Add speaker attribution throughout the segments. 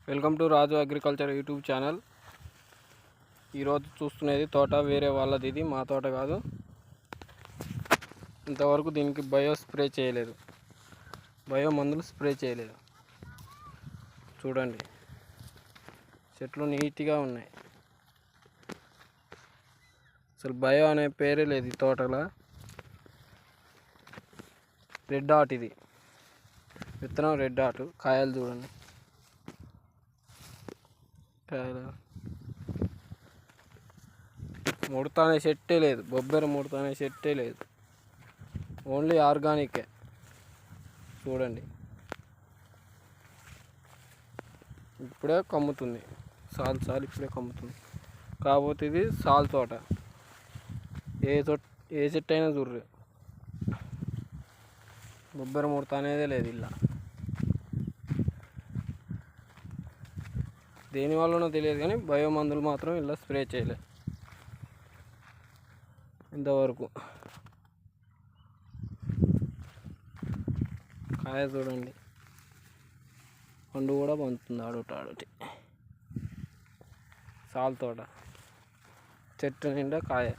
Speaker 1: Welcome to Raju agriculture YouTube channel. ఈరోజు చూస్తున్నది తోట వేరే వాళ్ళది, ఇది మా తోట కాదు. ఇంతవరకు దీనికి బయో స్ప్రే చేయలేదు, బయో మందులు స్ప్రే చేయలేదు. చూడండి, చెట్లు నీట్గా ఉన్నాయి. అసలు బయో అనే పేరే లేదు ఈ తోటలో. రెడ్ డాట్, ఇది విత్తనం రెడ్ డాట్. కాయలు చూడండి, కాయలు ముడత అనే చెట్టే లేదు, బొబ్బెర ముడత అనే చెట్టే లేదు. ఓన్లీ ఆర్గానికే. చూడండి, ఇప్పుడే కమ్ముతుంది, సాలు ఇప్పుడే కమ్ముతుంది. కాకపోతే ఇది సాల్ తోట. ఏ చెట్టు అయినా చూర్రు, బొబ్బెర ముడత అనేదే లేదు ఇలా. దేనివల్లనో తెలియదు కానీ బయో మందులు మాత్రం ఇలా స్ప్రే చేయలేదు ఇంతవరకు. కాయ చూడండి, పండు కూడా పండుతుంది ఆడోటి. సాల్ తోట, చెట్టు నిండా కాయ.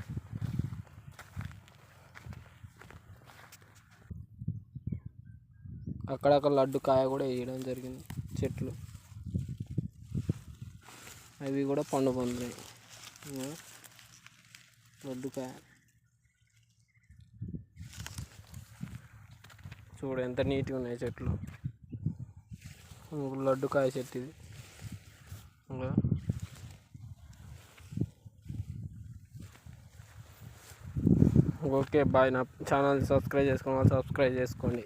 Speaker 1: అక్కడక్కడ లడ్డు కాయ కూడా వేయడం జరిగింది. చెట్లు అవి కూడా పండు పొందినాయి. లడ్డు కాయ చూడ ఎంత నీట్గా ఉన్నాయి చెట్లు. లడ్డు కాయ చెట్టు ఇది. Okay bye. నా ఛానల్ సబ్స్క్రైబ్ చేసుకోండి.